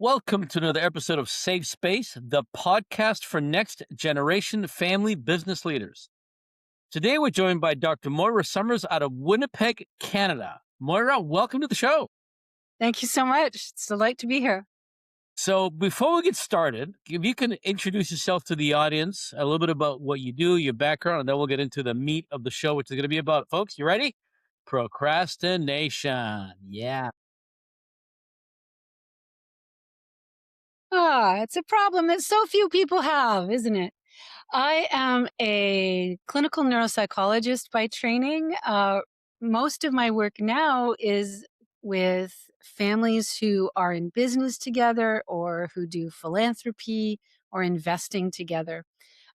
Welcome to another episode of Safe Space, the podcast for next generation family business leaders. Today, we're joined by Dr. Moira Somers out of Winnipeg, Canada. Moira, welcome to the show. Thank you so much. It's a delight to be here. So, before we get started, if you can introduce yourself to the audience, a little bit about what you do, your background, and then we'll get into the meat of the show, which is going to be about, folks, you ready? Procrastination. Yeah. It's a problem that so few people have, isn't it? I am a clinical neuropsychologist by training. Most of my work now is with families who are in business together or who do philanthropy or investing together.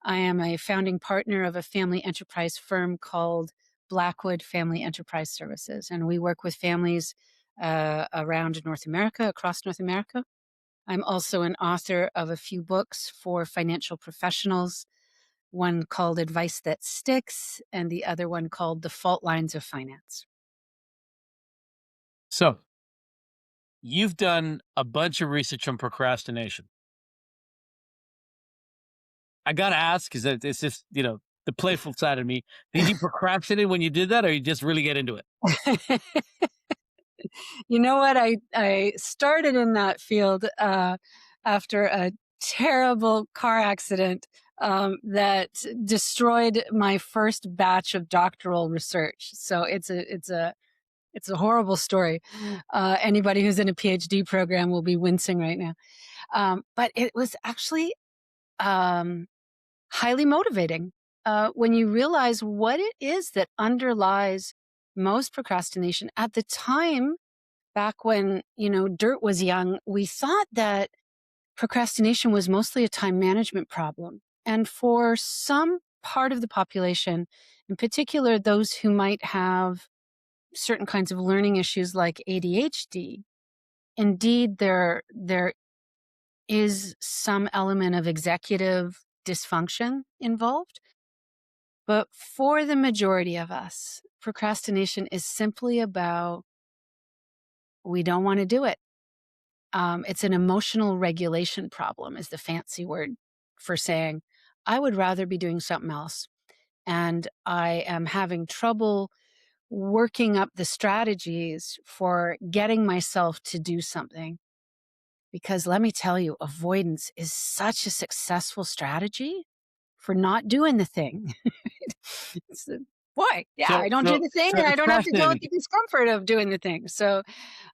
I am a founding partner of a family enterprise firm called Blackwood Family Enterprise Services, and we work with families around North America, across North America. I'm also an author of a few books for financial professionals, one called Advice That Sticks, and the other one called The Fault Lines of Finance. So, you've done a bunch of research on procrastination. I gotta ask because it's just, the playful side of me. Did you procrastinate when you did that, or you just really get into it? You know what? I started in that field after a terrible car accident that destroyed my first batch of doctoral research. So it's a horrible story. Anybody who's in a PhD program will be wincing right now. But it was actually highly motivating when you realize what it is that underlies most procrastination. At the time, back when, dirt was young, we thought that procrastination was mostly a time management problem. And for some part of the population, in particular, those who might have certain kinds of learning issues like ADHD, indeed, there is some element of executive dysfunction involved. But for the majority of us, procrastination is simply about we don't want to do it. It's an emotional regulation problem, is the fancy word for saying, I would rather be doing something else. And I am having trouble working up the strategies for getting myself to do something. Because let me tell you, avoidance is such a successful strategy for not doing the thing. It's, why? Yeah, So, I don't do so, the thing so and I it's don't have to deal with fascinating. the discomfort of doing the thing. So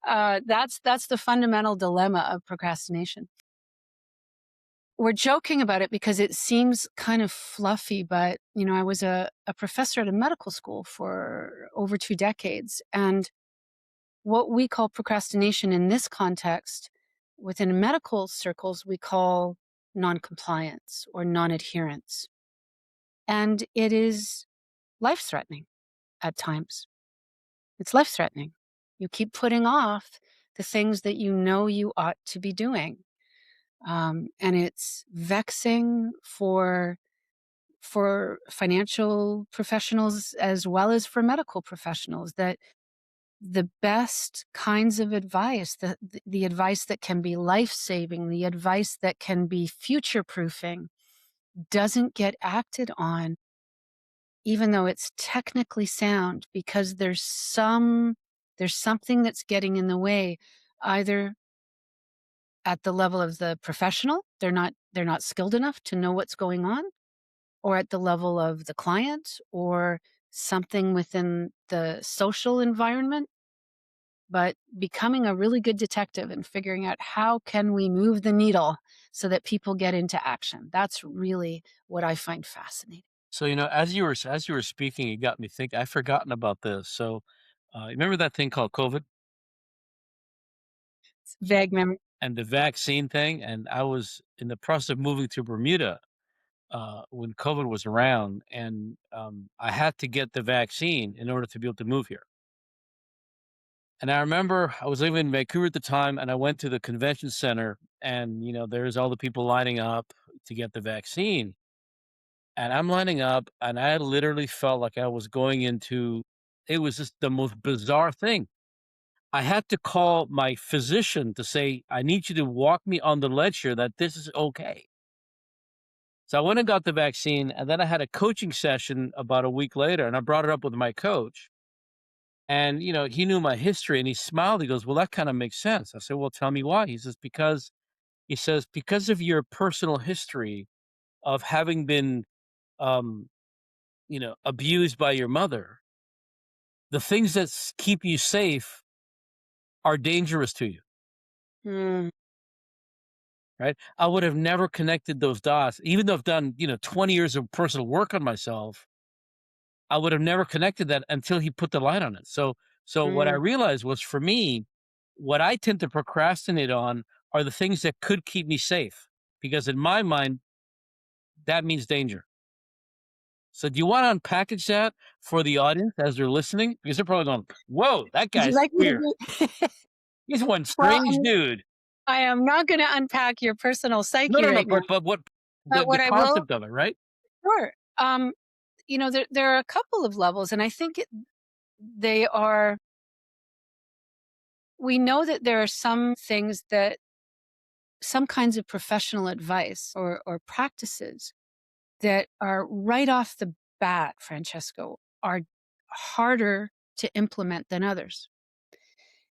that's the fundamental dilemma of procrastination. We're joking about it because it seems kind of fluffy, but I was a professor at a medical school for over 2 decades. And what we call procrastination in this context, within medical circles, we call noncompliance or non-adherence. And it is life-threatening at times. It's life-threatening. You keep putting off the things that you know you ought to be doing. And it's vexing for financial professionals as well as for medical professionals that the best kinds of advice, the advice that can be life-saving, the advice that can be future-proofing, doesn't get acted on, even though it's technically sound, because there's something that's getting in the way, either at the level of the professional, they're not skilled enough to know what's going on, or at the level of the client, or something within the social environment. But becoming a really good detective and figuring out how can we move the needle so that people get into action. That's really what I find fascinating. So, as you were speaking, it got me thinking. I've forgotten about this. So, remember that thing called COVID It's vague memory. and the vaccine thing? And I was in the process of moving to Bermuda when COVID was around, and I had to get the vaccine in order to be able to move here. And I remember I was living in Vancouver at the time, and I went to the convention center, and there's all the people lining up to get the vaccine. And I'm lining up, and I literally felt like I was going into it was just the most bizarre thing. I had to call my physician to say, "I need you to walk me on the ledge here that this is okay." So I went and got the vaccine, and then I had a coaching session about a week later, and I brought it up with my coach. And, he knew my history and he smiled. He goes, "Well, that kind of makes sense." I said, "Well, tell me why." He says, "Because of your personal history of having been, um, abused by your mother, the things that keep you safe are dangerous to you." Mm, Right? I would have never connected those dots, even though I've done, 20 years of personal work on myself. I would have never connected that until he put the light on it. So what I mm. realized was for me, what I tend to procrastinate on are the things that could keep me safe, because in my mind, that means danger. So do you want to unpackage that for the audience as they're listening? Because they're probably going, "Whoa, that Would you guy's like me to weird. do He's one well, strange dude." I am not gonna unpack your personal No, psyche no, no, right now, but what but the what I will concept of it, right? sure. There are a couple of levels, and I think they are we know that there are some things that some kinds of professional advice or practices that are right off the bat, Francesco, are harder to implement than others.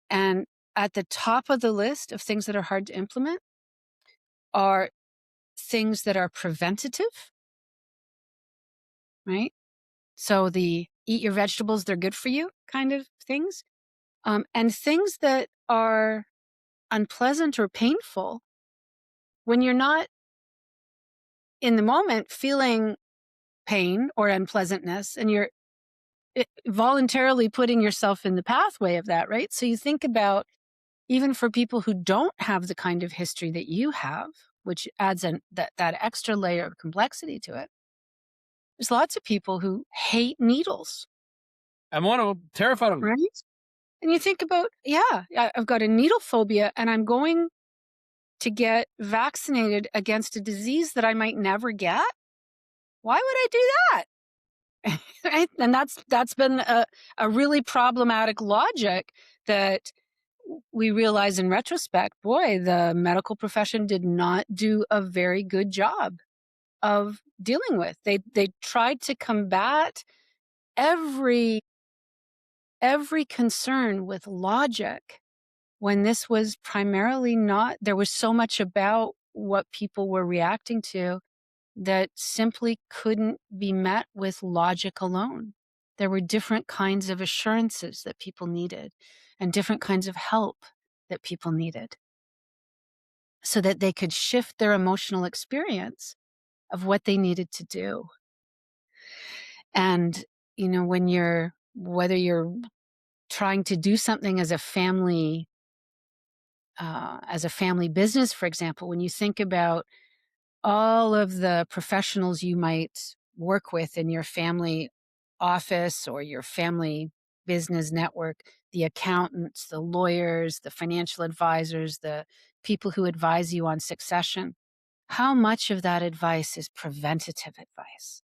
And at the top of the list of things that are hard to implement are things that are preventative, right? So the eat your vegetables, they're good for you kind of things. And things that are unpleasant or painful when you're not in the moment feeling pain or unpleasantness and you're voluntarily putting yourself in the pathway of that, right? So you think about even for people who don't have the kind of history that you have, which adds that extra layer of complexity to it. There's lots of people who hate needles, I'm one of them, terrified of them. right? And you think about, yeah, I've got a needle phobia and I'm going to get vaccinated against a disease that I might never get. Why would I do that? Right? And that's been a really problematic logic that we realize in retrospect, boy, the medical profession did not do a very good job of dealing with. They tried to combat every every concern with logic when this was primarily not there was so much about what people were reacting to that simply couldn't be met with logic alone. There were different kinds of assurances that people needed and different kinds of help that people needed so that they could shift their emotional experience of what they needed to do. And, when whether you're trying to do something as a family business, for example, when you think about all of the professionals you might work with in your family office or your family business network, the accountants, the lawyers, the financial advisors, the people who advise you on succession, how much of that advice is preventative advice?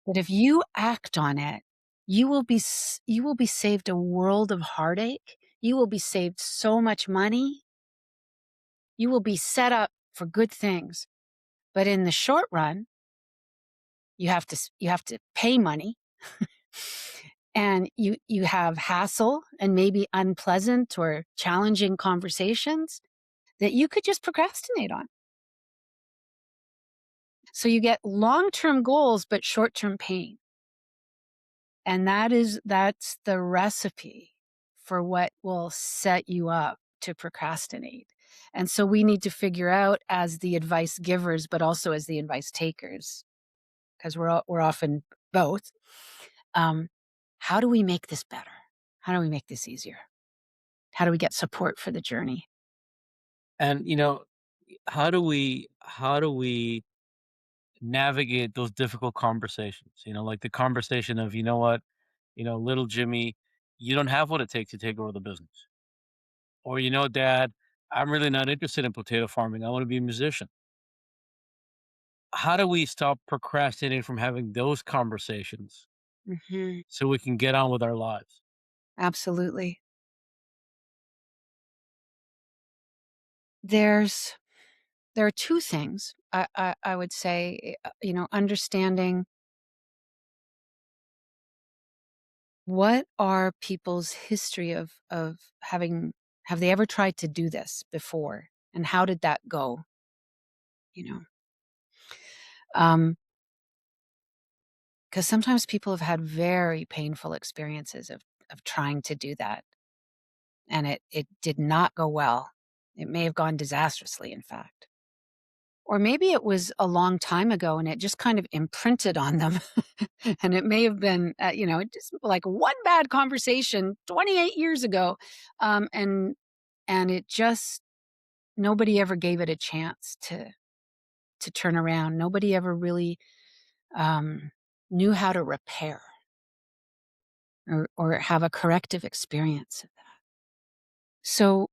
That if you act on it, you will be saved a world of heartache. You will be saved so much money. You will be set up for good things. But in the short run, you have to pay money and you have hassle and maybe unpleasant or challenging conversations that you could just procrastinate on. So you get long-term goals but short-term pain. And that's the recipe for what will set you up to procrastinate. And so we need to figure out as the advice givers, but also as the advice takers, because we're often both. Um, how do we make this better? How do we make this easier? How do we get support for the journey? And, how do we navigate those difficult conversations? Like the conversation of, "You know what? Little Jimmy, you don't have what it takes to take over the business." Or, "Dad, I'm really not interested in potato farming. I want to be a musician." How do we stop procrastinating from having those conversations Hmm. so we can get on with our lives? Absolutely. There's there are 2 things I would say, understanding what are people's history of having have they ever tried to do this before, and how did that go, you know? Um, 'Cause sometimes people have had very painful experiences of trying to do that, and it did not go well. It may have gone disastrously, in fact. Or maybe it was a long time ago and it just kind of imprinted on them. And it may have been, just like one bad conversation 28 years ago. Um, and, and it just, nobody ever gave it a chance to turn around. Nobody ever really, um, knew how to repair or have a corrective experience of that. So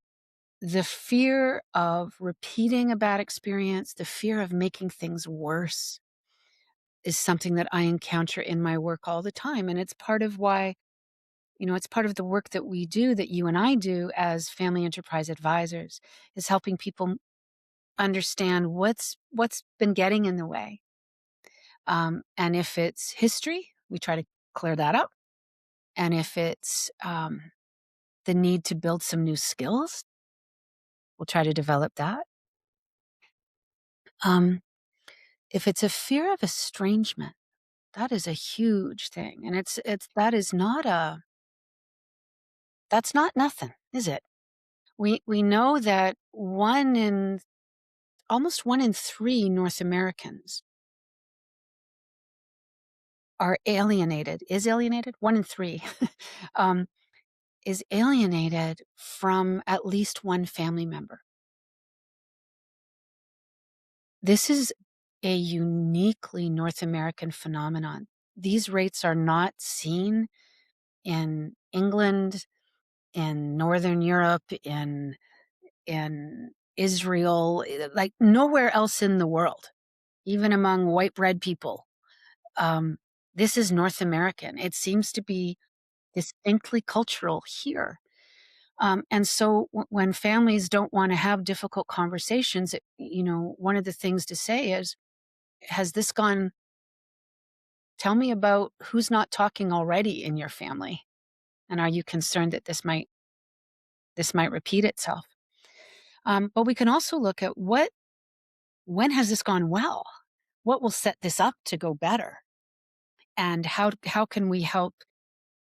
the fear of repeating a bad experience, the fear of making things worse, is something that I encounter in my work all the time, and it's part of why, it's part of the work that we do, that you and I do as family enterprise advisors, is helping people understand what's been getting in the way. And if it's history, we try to clear that up. And if it's the need to build some new skills, we'll try to develop that. Um, if it's a fear of estrangement, that is a huge thing, and it's that's not nothing, is it? We know that 1 in 3 North Americans are alienated, is alienated? 1 in 3, um, is alienated from at least one family member. This is a uniquely North American phenomenon. These rates are not seen in England, in Northern Europe, in Israel, like nowhere else in the world, even among white bread people. Um, this is North American. It seems to be distinctly cultural here. And so when families don't want to have difficult conversations, one of the things to say is, has this gone, tell me about who's not talking already in your family. And are you concerned that this might repeat itself? But we can also look at when has this gone well? What will set this up to go better? And how can we help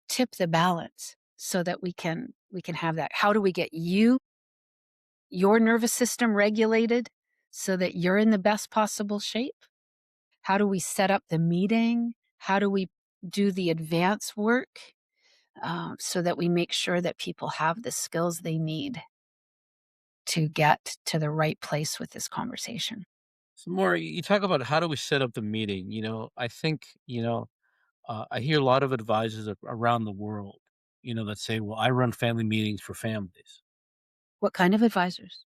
tip the balance so that we can have that? How do we get your nervous system regulated so that you're in the best possible shape? How do we set up the meeting? How do we do the advance work, so that we make sure that people have the skills they need to get to the right place with this conversation? So more, you talk about how do we set up the meeting? I think, I hear a lot of advisors around the world, that say, well, I run family meetings for families. What kind of advisors?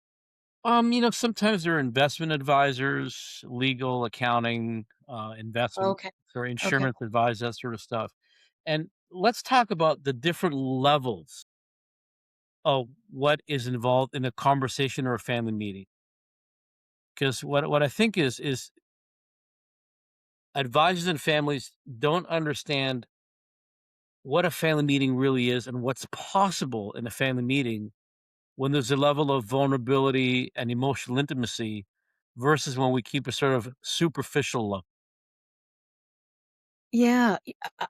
Sometimes they're investment advisors, legal, accounting, investment Okay. or Okay. insurance advisors, that sort of stuff. And let's talk about the different levels of what is involved in a conversation or a family meeting. Because what I think is advisors and families don't understand what a family meeting really is and what's possible in a family meeting when there's a level of vulnerability and emotional intimacy versus when we keep a sort of superficial level. Yeah,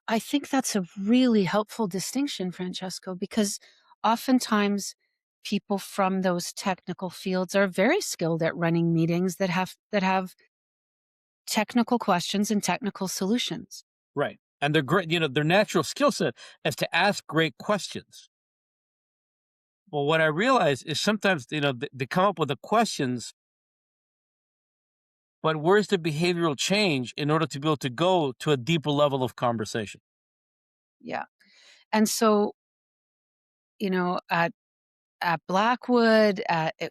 I think that's a really helpful distinction, Francesco, because oftentimes people from those technical fields are very skilled at running meetings that have technical questions and technical solutions. Right. And they're great, their natural skill set is to ask great questions. Well, what I realize is sometimes, they come up with the questions, but where's the behavioral change in order to be able to go to a deeper level of conversation? Yeah. And so, at Blackwood,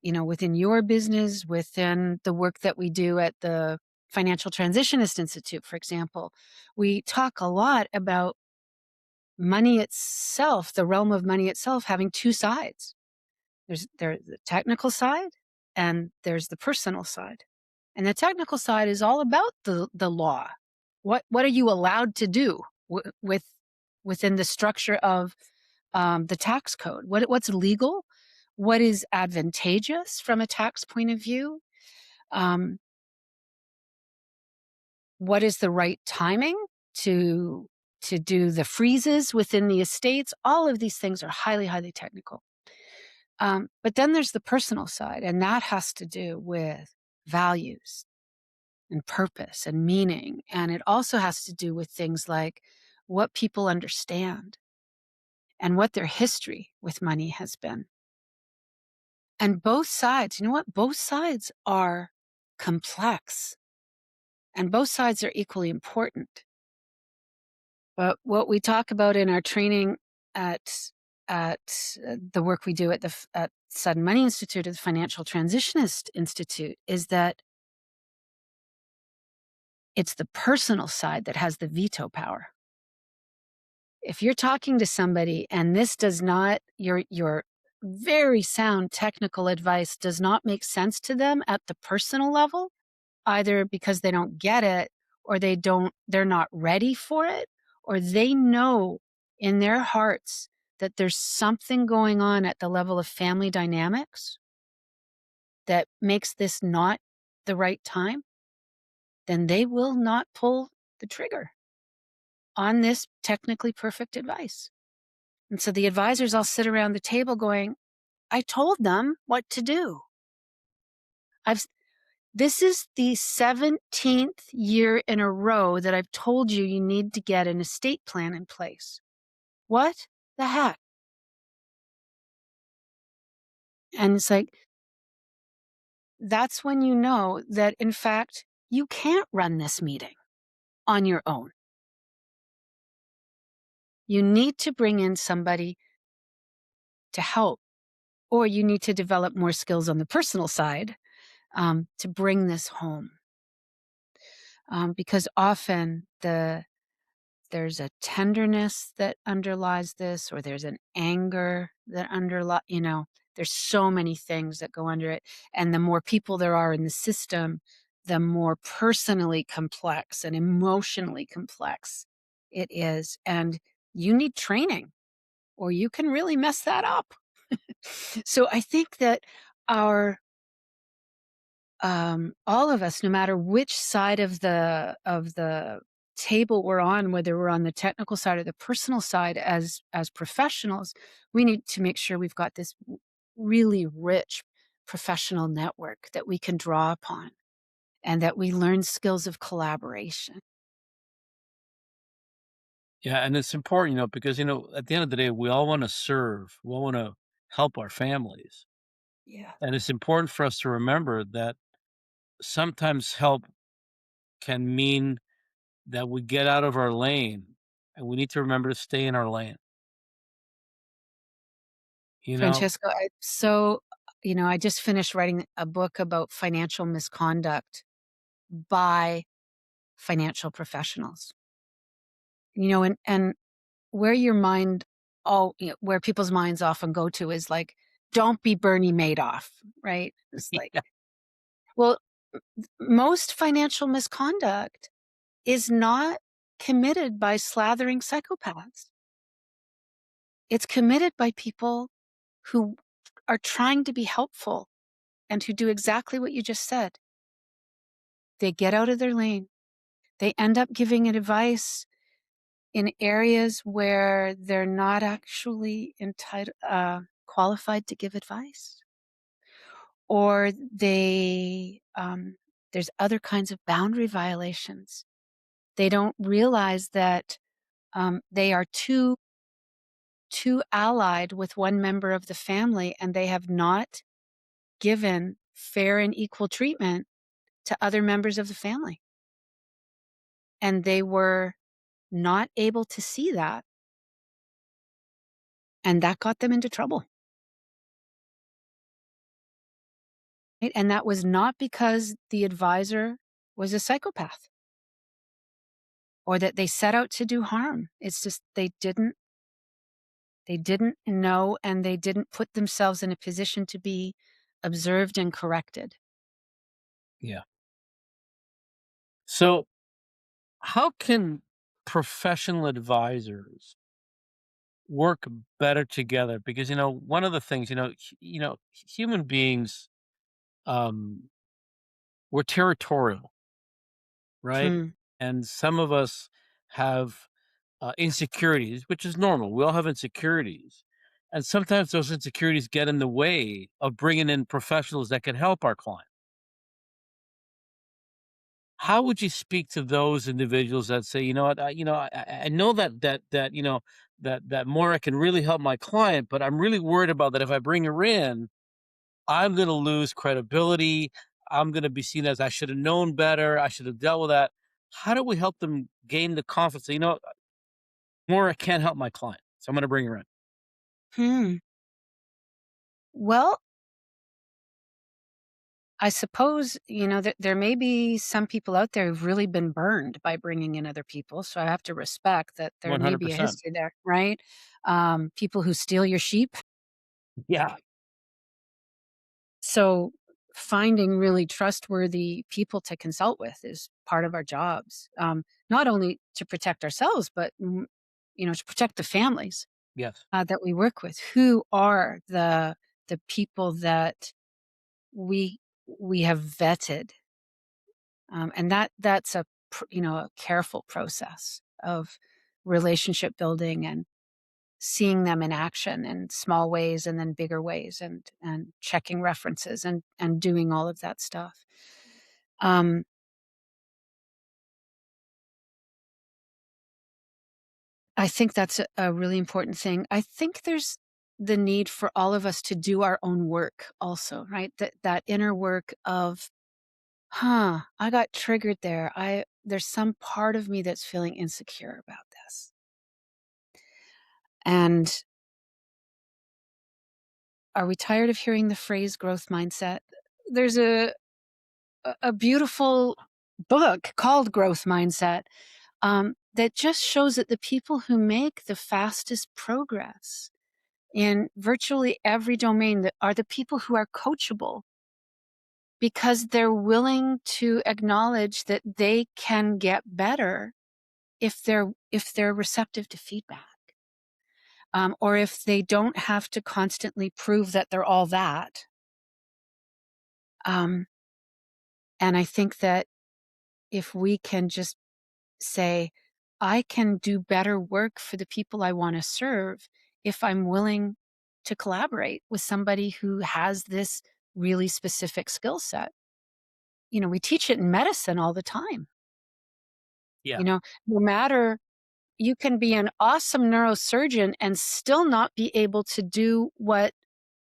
within your business, within the work that we do at the Financial Transitionist Institute, for example, we talk a lot about money itself, the realm of money itself having 2 sides. There's the technical side, and there's the personal side. And the technical side is all about the law. What are you allowed to do within the structure of the tax code? What's legal? What is advantageous from a tax point of view? Um, what is the right timing to do the freezes within the estates? All of these things are highly, highly technical. But then there's the personal side, and that has to do with values and purpose and meaning. And it also has to do with things like what people understand and what their history with money has been. And both sides, you know what? Both sides are complex and both sides are equally important. But what we talk about in our training at the work we do at Sudden Money Institute, at the Financial Transitionist Institute, is that it's the personal side that has the veto power. If you're talking to somebody and this does not, your very sound technical advice does not make sense to them at the personal level, either because they don't get it or they're not ready for it, or they know in their hearts that there's something going on at the level of family dynamics that makes this not the right time, then they will not pull the trigger on this technically perfect advice. And so the advisors all sit around the table going, I told them what to do. I've This is the 17th year in a row that I've told you you need to get an estate plan in place. What the heck? And it's like, that's when you know that, in fact, you can't run this meeting on your own. You need to bring in somebody to help, or you need to develop more skills on the personal side to bring this home. Because often there's a tenderness that underlies this, or there's an anger that there's so many things that go under it. And the more people there are in the system, the more personally complex and emotionally complex it is. And you need training, or you can really mess that up. So I think that our all of us, no matter which side of the table we're on, whether we're on the technical side or the personal side, as professionals, we need to make sure we've got this really rich professional network that we can draw upon, and that we learn skills of collaboration. Yeah, and it's important, because, at the end of the day, we all wanna serve, we all wanna help our families, Yeah. and it's important for us to remember that sometimes help can mean that we get out of our lane, and we need to remember to stay in our lane, you know? Francesco, I just finished writing a book about financial misconduct by financial professionals. And where your mind where people's minds often go to is like, don't be Bernie Madoff, right? It's like, Yeah. well, most financial misconduct is not committed by slathering psychopaths. It's committed by people who are trying to be helpful and who do exactly what you just said. They get out of their lane. They end up giving advice in areas where they're not actually qualified to give advice, or there's other kinds of boundary violations. They don't realize that they are too allied with one member of the family, and they have not given fair and equal treatment to other members of the family, and they were not able to see that, and that got them into trouble. Right? And that was not because the advisor was a psychopath or that they set out to do harm. It's just they didn't know, and they didn't put themselves in a position to be observed and corrected. Yeah. So, how can professional advisors work better together? Because one of the things, human beings, um, we're territorial, right? Hmm. And some of us have insecurities, which is normal. We all have insecurities. And sometimes those insecurities get in the way of bringing in professionals that can help our client. How would you speak to those individuals that say, you know what, I know that Moira can really help my client, but I'm really worried about that if I bring her in, I'm going to lose credibility. I'm going to be seen as I should have known better. I should have dealt with that. How do we help them gain the confidence? That, Maura can't help my client, so I'm gonna bring her in. Hmm. Well, I suppose, that there may be some people out there who've really been burned by bringing in other people. So I have to respect that there may be a 100%. history there, right? People who steal your sheep. Yeah. So finding really trustworthy people to consult with is part of our jobs. Not only to protect ourselves, but to protect the families Yes. that we work with. Who are the people that we we have vetted, and that's a careful process of relationship building and seeing them in action in small ways and then bigger ways, and checking references and doing all of that stuff. Um, I think that's a really important thing. I think there's the need for all of us to do our own work also, right? That inner work of, I got triggered there. There's some part of me that's feeling insecure about this. And are we tired of hearing the phrase growth mindset? There's a beautiful book called Growth Mindset, that just shows that the people who make the fastest progress in virtually every domain that are the people who are coachable, because they're willing to acknowledge that they can get better if they're receptive to feedback, or if they don't have to constantly prove that they're all that. Um, and I think that if we can just say, I can do better work for the people I want to serve if I'm willing to collaborate with somebody who has this really specific skill set. We teach it in medicine all the time. Yeah. No matter, you can be an awesome neurosurgeon and still not be able to do what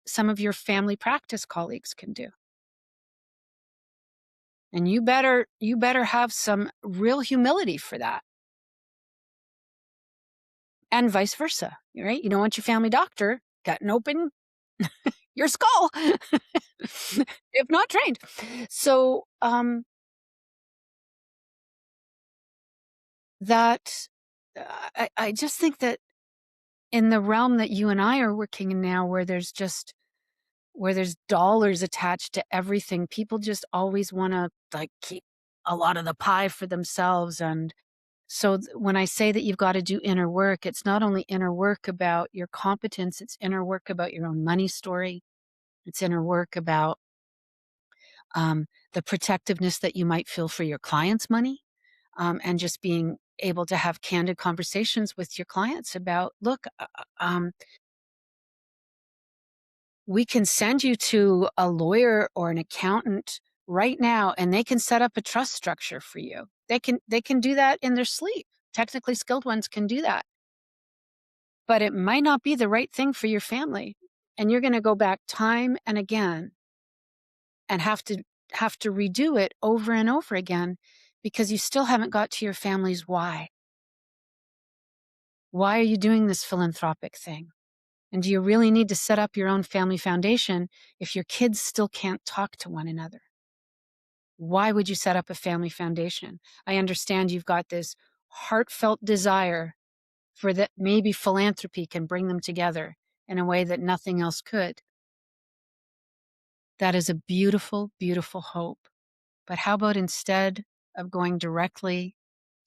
some of your family practice colleagues can do. And you better have some real humility for that, and vice versa, right? You don't want your family doctor cutting open your skull if not trained. So, that I just think that in the realm that you and I are working in now, where there's dollars attached to everything, people just always want to like keep a lot of the pie for themselves. And so when I say that you've got to do inner work, it's not only inner work about your competence, it's inner work about your own money story. It's inner work about the protectiveness that you might feel for your client's money, and just being able to have candid conversations with your clients about, look, we can send you to a lawyer or an accountant right now, and they can set up a trust structure for you. They can do that in their sleep. Technically skilled ones can do that, but it might not be the right thing for your family, and you're going to go back time and again and have to redo it over and over again, because you still haven't got to your family's why. Why are you doing this philanthropic thing? And do you really need to set up your own family foundation if your kids still can't talk to one another? Why would you set up a family foundation? I understand you've got this heartfelt desire for that maybe philanthropy can bring them together in a way that nothing else could. That is a beautiful, beautiful hope. But how about instead of going directly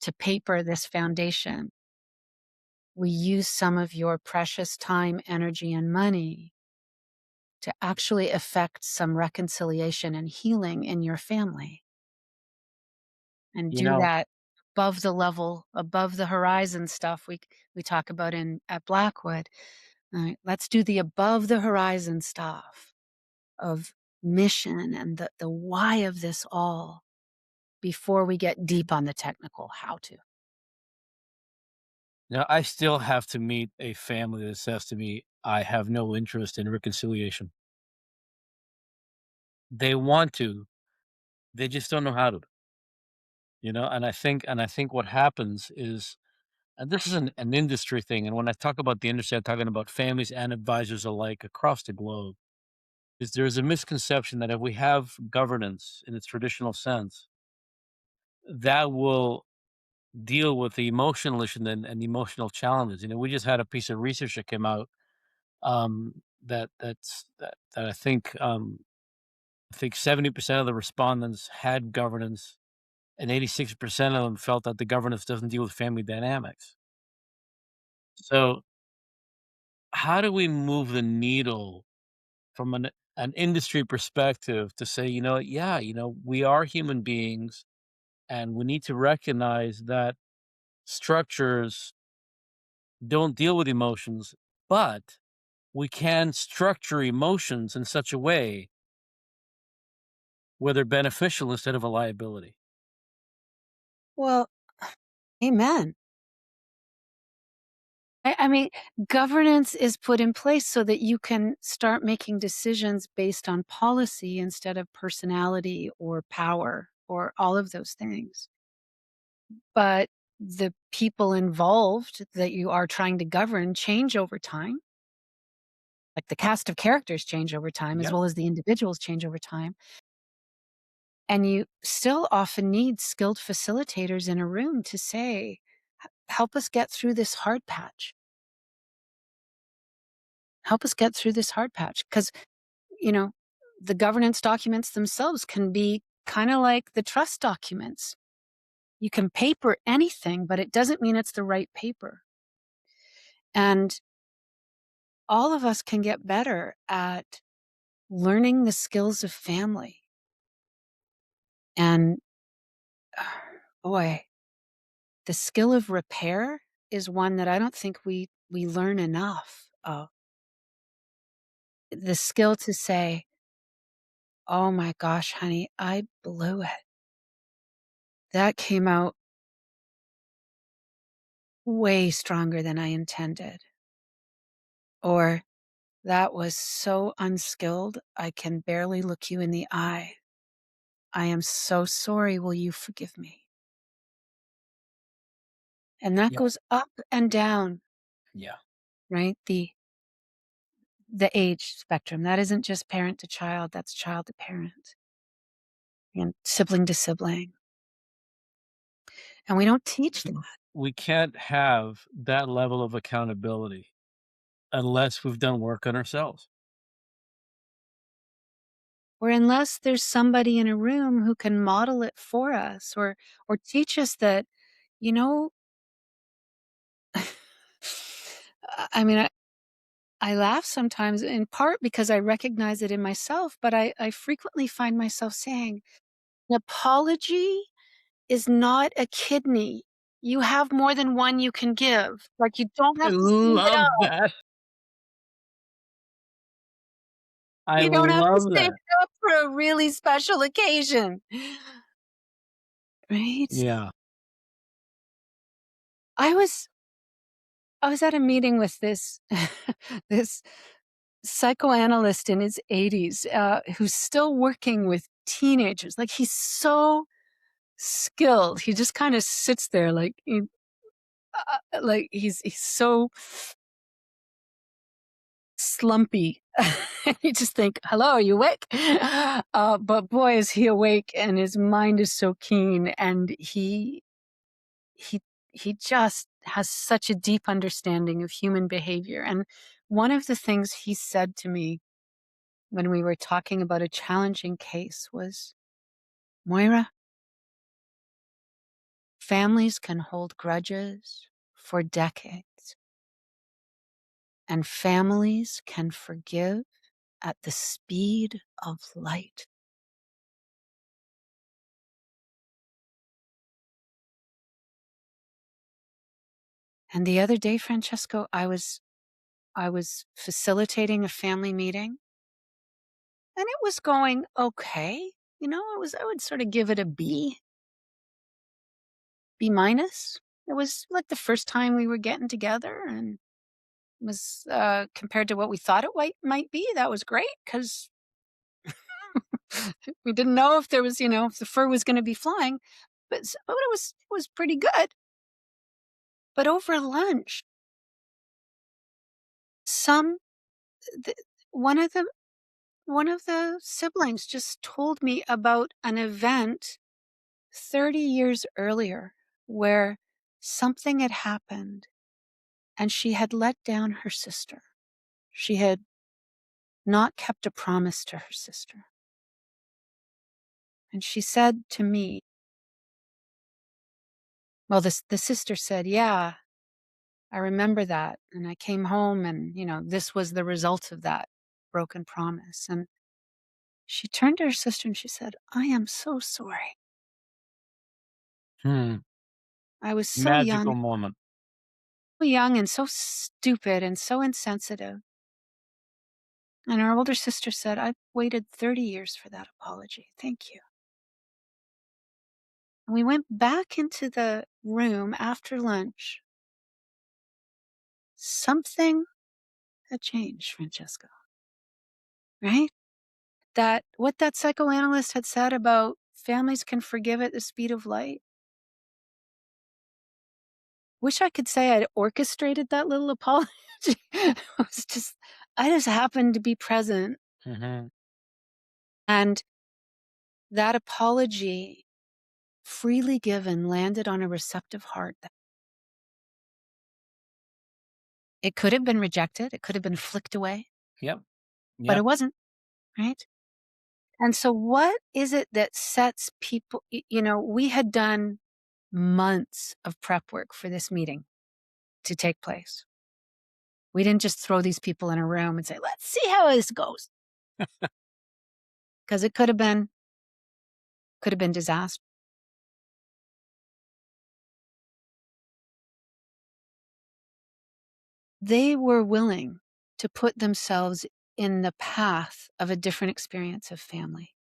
to paper this foundation, we use some of your precious time, energy, and money to actually affect some reconciliation and healing in your family and You do know, that above the level, above the horizon stuff we talk about in at Blackwood. Right, let's do the above the horizon stuff of mission and the why of this all before we get deep on the technical how to. now I still have to meet a family that says to me, "I have no interest in reconciliation." They want to, they just don't know how to, and I think what happens is, and this is an industry thing, and when I talk about the industry, I'm talking about families and advisors alike across the globe, is there's a misconception that if we have governance in its traditional sense, that will deal with the emotional issue and emotional challenges. We just had a piece of research that came out, that I think 70% of the respondents had governance, and 86% of them felt that the governance doesn't deal with family dynamics. So, how do we move the needle from an industry perspective to say, yeah, we are human beings, and we need to recognize that structures don't deal with emotions, but we can structure emotions in such a way where they're beneficial instead of a liability. Well, amen. I mean, governance is put in place so that you can start making decisions based on policy instead of personality or power or all of those things. But the people involved that you are trying to govern change over time. Like the cast of characters change over time as Yep. well as the individuals change over time. And you still often need skilled facilitators in a room to say, help us get through this hard patch. Help us get through this hard patch. Because, you know, the governance documents themselves can be kind of like the trust documents. You can paper anything, but it doesn't mean it's the right paper. And all of us can get better at learning the skills of family. And boy, the skill of repair is one that I don't think we learn enough of. The skill to say, "Oh my gosh, honey, I blew it. That came out way stronger than I intended." Or, "That was so unskilled, I can barely look you in the eye. I am so sorry, will you forgive me?" And that Yeah. goes up and down, Yeah. right? The age spectrum. That isn't just parent to child, that's child to parent and sibling to sibling. And we don't teach that. We can't have that level of accountability unless we've done work on ourselves. Or unless there's somebody in a room who can model it for us or teach us that, you know, I mean, I laugh sometimes in part because I recognize it in myself, but I frequently find myself saying, "An apology is not a kidney. You have more than one you can give. Like, you don't I have to save it love up. that. I You don't have to love save that. it up for a really special occasion." Right? Yeah. I was I was at a meeting with this this psychoanalyst in his 80s, who's still working with teenagers. Like, he's so skilled. He just kinda sits there like he's so slumpy. You just think, "Hello, are you awake?" But boy, is he awake, and his mind is so keen, and he he just has such a deep understanding of human behavior, and one of the things he said to me when we were talking about a challenging case was, Moira, families can hold grudges for decades, and families can forgive at the speed of light. And the other day, Francesco, I was facilitating a family meeting, and it was going okay. I would sort of give it a B, B minus. It was like the first time we were getting together, and was compared to what we thought it might be. That was great because we didn't know if there was, if the fur was going to be flying, but it was pretty good. But over lunch, some the, one of the siblings just told me about an event 30 years earlier where something had happened and she had let down her sister. She had not kept a promise to her sister. And she said to me, well, the sister said, yeah, I remember that. And I came home and, this was the result of that broken promise. And she turned to her sister and she said, I am so sorry. Hmm. I was Magical moment. so young and so stupid and so insensitive. And her older sister said, I've waited 30 years for that apology. Thank you. And we went back into the room after lunch. Something had changed, Francesco, right? That what that psychoanalyst had said about families can forgive at the speed of light. Wish I could say I'd orchestrated that little apology. I just happened to be present. Mhm. And that apology, freely given, landed on a receptive heart. It could have been rejected. It could have been flicked away, Yep. but Yep. it wasn't, right? And so what is it that sets people, we had done months of prep work for this meeting to take place. We didn't just throw these people in a room and say, let's see how this goes. Because it could have been disaster. They were willing to put themselves in the path of a different experience of family.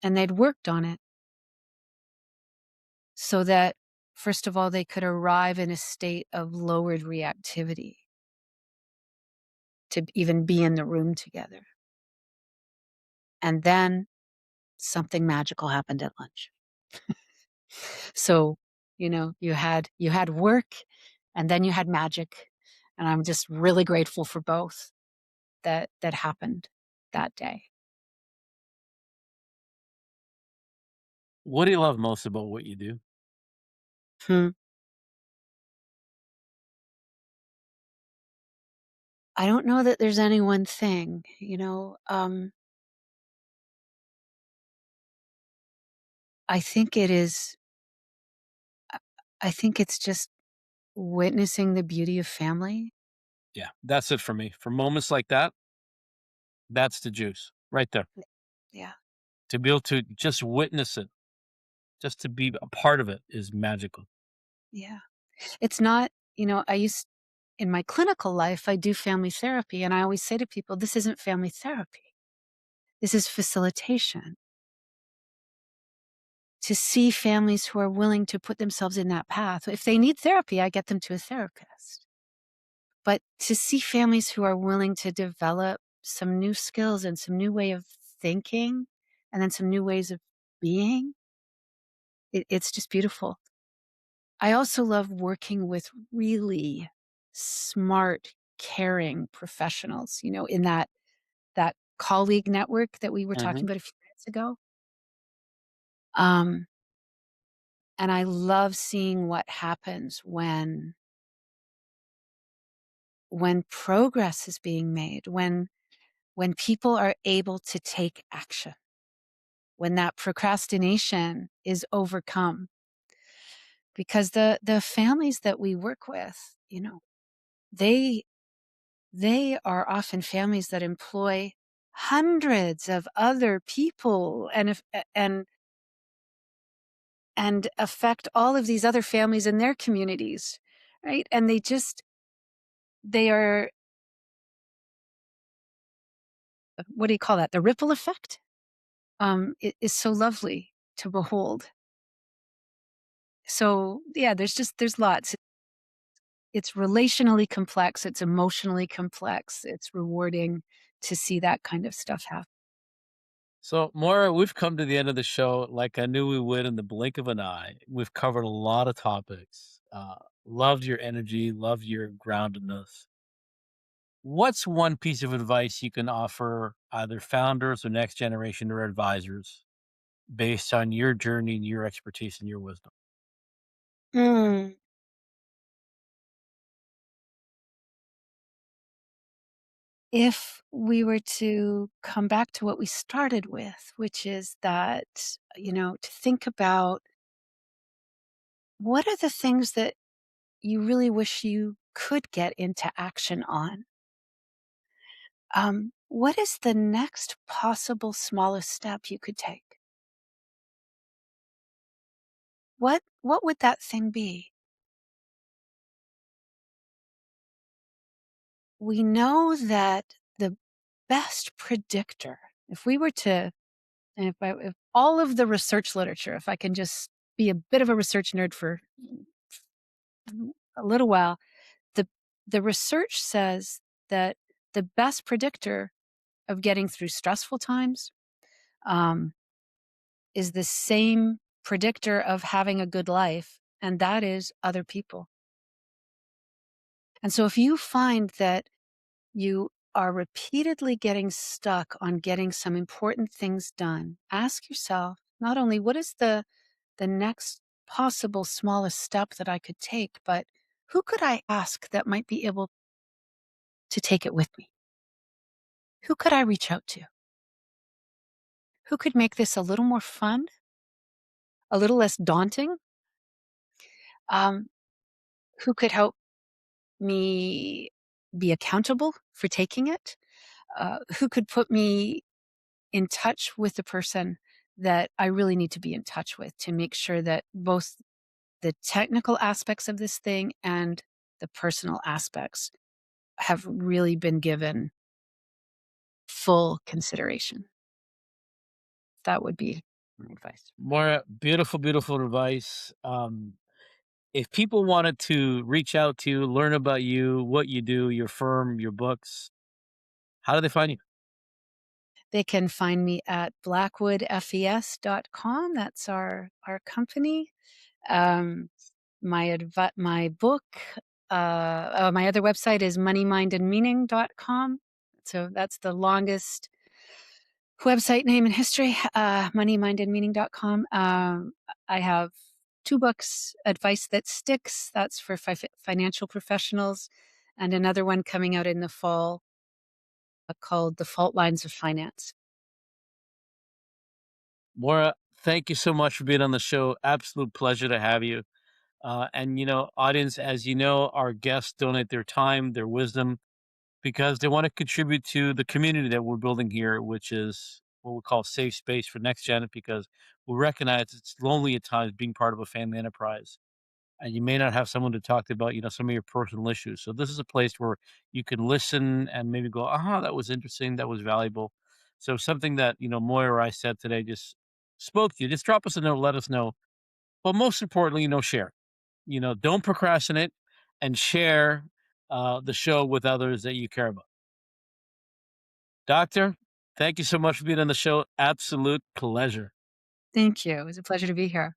And they'd worked on it so that, first of all, they could arrive in a state of lowered reactivity to even be in the room together. And then something magical happened at lunch. So, you had work and then you had magic. And I'm just really grateful for both that happened that day. What do you love most about what you do? Hmm. I don't know that there's any one thing, I think it is, I think it's just witnessing the beauty of family. Yeah, that's it for me. For moments like that, that's the juice right there. Yeah. To be able to just witness it, just to be a part of it is magical. Yeah. It's not, in my clinical life, I do family therapy. And I always say to people, this isn't family therapy. This is facilitation. To see families who are willing to put themselves in that path. If they need therapy, I get them to a therapist. But to see families who are willing to develop some new skills and some new way of thinking, and then some new ways of being, it's just beautiful. I also love working with really smart, caring professionals, in that colleague network that we were talking Mhm. about a few minutes ago. Um, and I love seeing what happens when progress is being made, when people are able to take action, when that procrastination is overcome. Because the families that we work with, they they are often families that employ hundreds of other people and affect all of these other families in their communities, right? And they are, what do you call that? The ripple effect, is so lovely to behold. So, yeah, there's lots. It's relationally complex, it's emotionally complex, it's rewarding to see that kind of stuff happen. So, Maura, we've come to the end of the show like I knew we would in the blink of an eye. We've covered a lot of topics. Loved your energy, loved your groundedness. What's one piece of advice you can offer either founders or next generation or advisors based on your journey and your expertise and your wisdom? Mm. If we were to come back to what we started with, which is that, to think about what are the things that you really wish you could get into action on? What is the next possible smallest step you could take? What would that thing be? We know that the best predictor, if we were to, and if all of the research literature, if I can just be a bit of a research nerd for a little while, the the research says that the best predictor of getting through stressful times, um, is the same predictor of having a good life, and that is other people. And so if you find that you are repeatedly getting stuck on getting some important things done, ask yourself not only what is the next possible smallest step that I could take, but who could I ask that might be able to take it with me? Who could I reach out to? Who could make this a little more fun, a little less daunting? Um, who could help me be accountable for taking it? Who could put me in touch with the person that I really need to be in touch with to make sure that both the technical aspects of this thing and the personal aspects have really been given full consideration? That would be my advice. Maura, beautiful, beautiful advice. If people wanted to reach out to you, learn about you, what you do, your firm, your books, how do they find you? They can find me at blackwoodfes.com. That's our company. Um, my book, my other website is moneymindandmeaning.com. So that's the longest website name in history, moneymindandmeaning.com. I have 2 books, Advice That Sticks, that's for financial professionals, and another one coming out in the fall, called The Fault Lines of Finance. Maura, thank you so much for being on the show. Absolute pleasure to have you. And, audience, as you know, our guests donate their time, their wisdom, because they want to contribute to the community that we're building here, which is what we call safe space for next gen, because we recognize it's lonely at times being part of a family enterprise. And you may not have someone to talk to about, some of your personal issues. So this is a place where you can listen and maybe go, aha, that was interesting, that was valuable. So something that, Moira or I said today just spoke to you. Just drop us a note, let us know. But most importantly, share. Don't procrastinate and share the show with others that you care about. Doctor, thank you so much for being on the show. Absolute pleasure. Thank you. It was a pleasure to be here.